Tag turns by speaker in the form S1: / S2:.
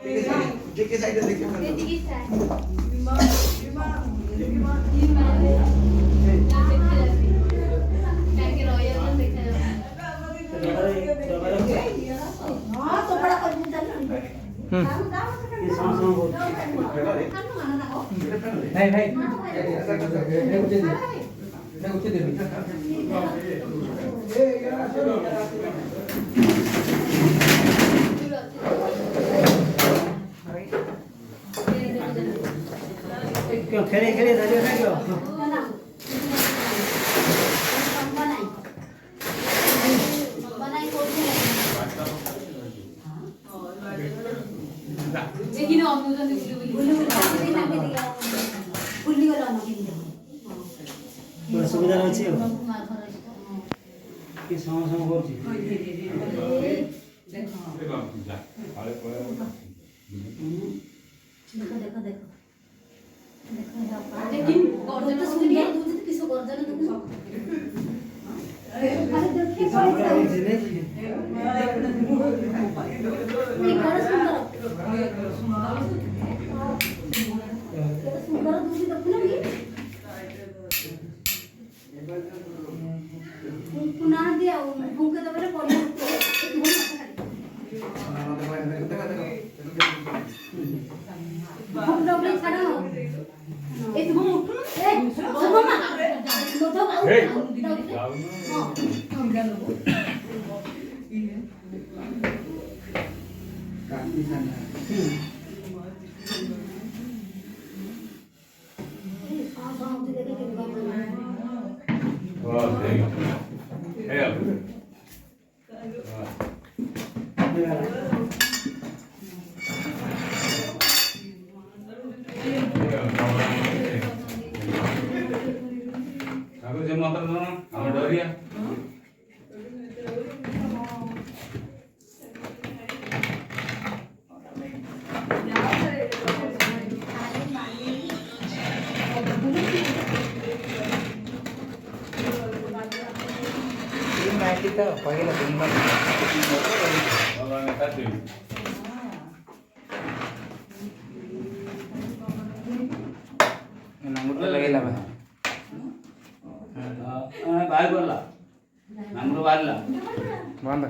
S1: के साइड देखिए
S2: भाई भाई क्यों खेले खेले धरे ना क्यों सुविधा अच्छी हो कि सम सम करछि
S3: देखो देखो देखो देखो लेकिन गर्दन सुनिए तुझे तो किसको गर्दन देखो अरे देखिए कौन सा नहीं कर सुंदर सुंदर दूसरी देखो ना ये पुनः दिया भूखे तो मेरे पड़ी हम लोग ने खड़ा हो ए तुम उठो ए मामा लो तो ए हम लोग
S1: काफी sana
S4: Oh, there you go. Hey, aku jam motor dulu, kamu dari ya?
S2: kita pakai lah bimba
S4: Orang yang tadi.
S2: Number तो लगेला बा
S4: बाहेर बोलला नंबर वाढला
S2: बंद